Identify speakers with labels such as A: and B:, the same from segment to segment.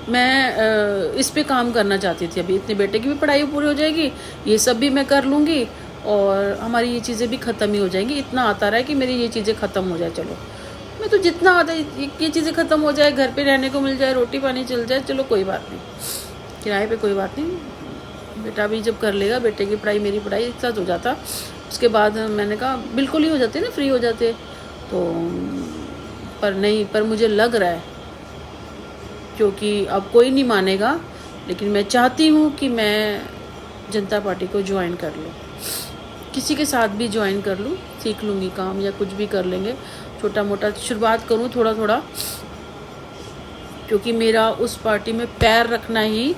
A: मैं इस पे काम करना चाहती थी। अभी इतने बेटे की भी पढ़ाई पूरी हो जाएगी, ये सब भी मैं कर लूँगी और हमारी ये चीज़ें भी ख़त्म ही हो जाएंगी। इतना आता रहा है कि मेरी ये चीज़ें ख़त्म हो जाए। चलो मैं तो जितना आता है ये चीज़ें ख़त्म हो जाए, घर पे रहने को मिल जाए, रोटी पानी चल जाए, चलो कोई बात नहीं, किराए पे कोई बात नहीं। बेटा भी जब कर लेगा, बेटे की पढ़ाई मेरी पढ़ाई एक साथ हो जाता, उसके बाद मैंने कहा बिल्कुल ही हो जाते ना, फ्री हो जाते। तो पर नहीं, पर मुझे लग रहा है क्योंकि अब कोई नहीं मानेगा, लेकिन मैं चाहती हूँ कि मैं जनता पार्टी को ज्वाइन कर लूँ, किसी के साथ भी ज्वाइन कर लूँ, सीख लूँगी काम या कुछ भी कर लेंगे, छोटा मोटा शुरुआत करूँ थोड़ा थोड़ा, क्योंकि मेरा उस पार्टी में पैर रखना ही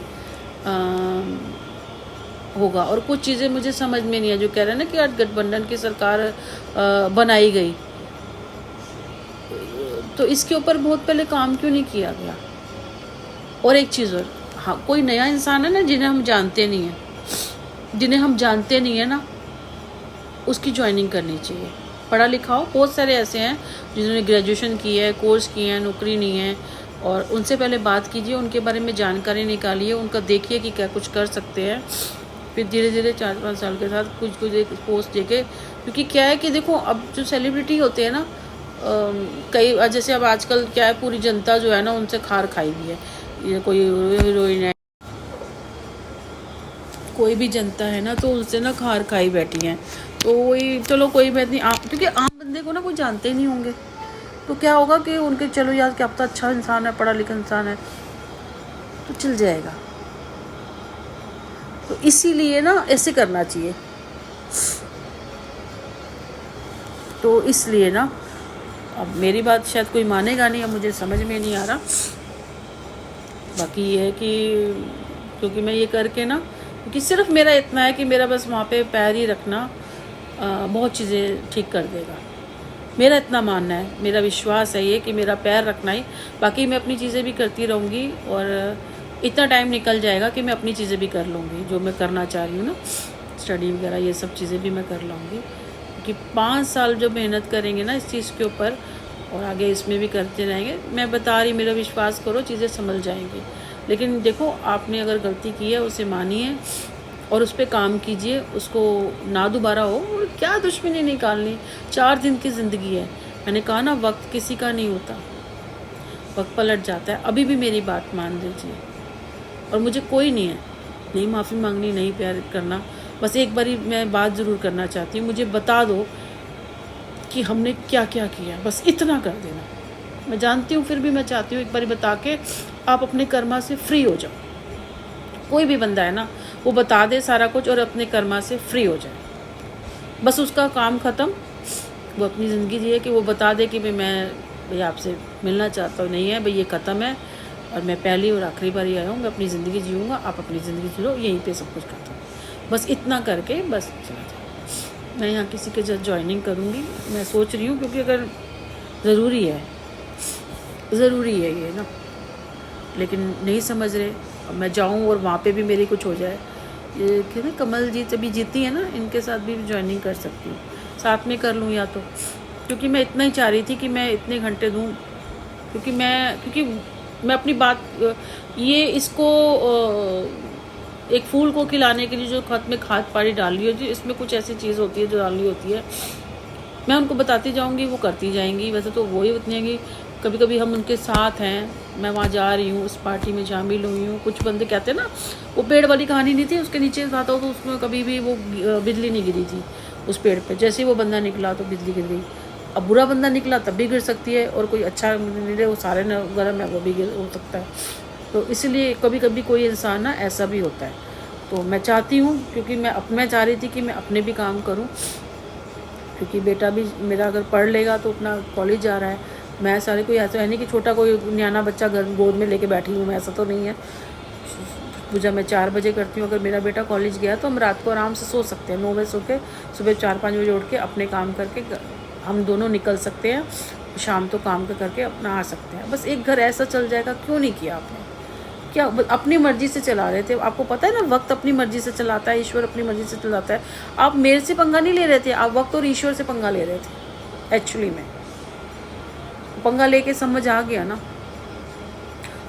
A: होगा। और कुछ चीज़ें मुझे समझ में नहीं है, जो कह रहे हैं ना कि आज गठबंधन की सरकार बनाई गई, तो इसके ऊपर बहुत पहले काम क्यों नहीं किया गया। और एक चीज़ और, हाँ, कोई नया इंसान है ना जिन्हें हम जानते नहीं हैं ना, उसकी ज्वाइनिंग करनी चाहिए। पढ़ा लिखा हो, बहुत सारे ऐसे हैं जिन्होंने ग्रेजुएशन की है, कोर्स किए हैं, नौकरी नहीं है, और उनसे पहले बात कीजिए, उनके बारे में जानकारी निकालिए, उनका देखिए कि क्या कुछ कर सकते हैं, फिर धीरे धीरे 4-5 साल के साथ कुछ एक पोस्ट देके। क्योंकि क्या है कि देखो, अब जो सेलिब्रिटी होते हैं ना, कई जैसे अब आजकल क्या है, पूरी जनता जो है ना उनसे खार खाई हुई है। ये कोई हीरोइन है, कोई भी जनता है ना, तो उनसे ना खार खाई बैठी हैं। तो वही, चलो कोई बात नहीं, क्योंकि आम बंदे को ना कोई जानते ही नहीं होंगे, तो क्या होगा कि उनके चलो यार क्या पता अच्छा इंसान है, पढ़ा लिखा इंसान है, तो चल जाएगा। तो इसीलिए ना ऐसे करना चाहिए। तो इसलिए ना, अब मेरी बात शायद कोई मानेगा नहीं, अब मुझे समझ में नहीं आ रहा। बाकी ये है कि क्योंकि मैं ये करके ना, क्योंकि सिर्फ मेरा इतना है कि मेरा बस वहाँ पे पैर ही रखना बहुत चीज़ें ठीक कर देगा। मेरा इतना मानना है, मेरा विश्वास है ये कि मेरा पैर रखना ही, बाकी मैं अपनी चीज़ें भी करती रहूँगी और इतना टाइम निकल जाएगा कि मैं अपनी चीज़ें भी कर लूँगी, जो मैं करना चाह रही हूँ ना, स्टडी वगैरह ये सब चीज़ें भी मैं कर लूँगी। क्योंकि 5 साल जो मेहनत करेंगे ना इस चीज़ के ऊपर, और आगे इसमें भी करते रहेंगे, मैं बता रही, मेरा विश्वास करो, चीज़ें संभल जाएंगी। लेकिन देखो, आपने अगर गलती की है उसे मानिए और उस पर काम कीजिए, उसको ना दोबारा हो। और क्या दुश्मनी निकालनी, 4 दिन की ज़िंदगी है। मैंने कहा ना, वक्त किसी का नहीं होता, वक्त पलट जाता है। अभी भी मेरी बात मान लीजिए, और मुझे कोई नहीं है, नहीं माफ़ी मांगनी, नहीं प्यार करना, बस एक बारी मैं बात ज़रूर करना चाहती हूँ, मुझे बता दो कि हमने क्या क्या किया, बस इतना कर देना। मैं जानती हूँ, फिर भी मैं चाहती हूँ एक बारी बता के आप अपने कर्मा से फ्री हो जाओ। कोई भी बंदा है ना, वो बता दे सारा कुछ और अपने कर्मा से फ्री हो जाए, बस उसका काम ख़त्म। वो अपनी ज़िंदगी जिए कि वो बता दे कि भाई आपसे मिलना चाहता हूँ, नहीं है भाई, ये ख़त्म है और मैं पहली और आखिरी बार ही आया हूँ, मैं अपनी ज़िंदगी जीऊँगा, आप अपनी ज़िंदगी जियो, यहीं पे सब कुछ ख़त्म। बस इतना करके बस चला जाए। मैं यहाँ किसी के साथ ज्वाइनिंग करूँगी, मैं सोच रही हूँ, क्योंकि अगर ज़रूरी है ये ना, लेकिन नहीं समझ रहे। अब मैं जाऊँ और वहाँ पे भी मेरी कुछ हो जाए। ये कहते हैं कमल जीत अभी जीती है ना, इनके साथ भी ज्वाइनिंग कर सकती हूँ, साथ में कर लूँ या तो, क्योंकि मैं इतना ही चाह रही थी कि मैं इतने घंटे दूँ, क्योंकि मैं अपनी बात, ये इसको एक फूल को खिलाने के लिए जो खत में खाद पानी डालनी होती है, इसमें कुछ ऐसी चीज़ होती है जो डालनी होती है, मैं उनको बताती जाऊँगी, वो करती जाएंगी। वैसे तो वही उतनी, कभी कभी हम उनके साथ हैं, मैं वहाँ जा रही हूँ, उस पार्टी में शामिल हुई हूँ। कुछ बंदे कहते हैं ना, वो पेड़ वाली कहानी नहीं थी, उसके नीचे था तो उसमें कभी भी वो बिजली नहीं गिरी थी उस पेड़ पे, जैसे ही वो बंदा निकला तो बिजली गिर गई। अब बुरा बंदा निकला तब भी गिर सकती है, और कोई अच्छा निकले, वो सारे गर्म है, वो भी गिर हो सकता है। तो इसलिए कभी कभी कोई इंसान ना ऐसा भी होता है। तो मैं चाहती हूँ, क्योंकि मैं चाह रही थी कि मैं अपने भी काम करूँ, क्योंकि बेटा भी मेरा अगर पढ़ लेगा तो अपना कॉलेज जा रहा है। मैं सारे, कोई ऐसा है नहीं कि छोटा कोई न्याना बच्चा घर गोद में लेके बैठी हूँ मैं, ऐसा तो नहीं है। पूजा मैं 4 बजे करती हूँ, अगर मेरा बेटा कॉलेज गया तो हम रात को आराम से सो सकते हैं, 9 बजे सो के सुबह 4-5 बजे उठ के अपने काम करके हम दोनों निकल सकते हैं, शाम तो काम करके अपना आ सकते हैं। बस एक घर ऐसा चल जाएगा। क्यों नहीं किया आपने? क्या अपनी मर्जी से चला रहे थे? आपको पता है ना, वक्त अपनी मर्जी से चलाता है, ईश्वर अपनी मर्जी से चलाता है। आप मेरे से पंगा नहीं ले रहे थे, आप वक्त और ईश्वर से पंगा ले रहे थे। एक्चुअली में पंगा लेके समझ आ गया ना।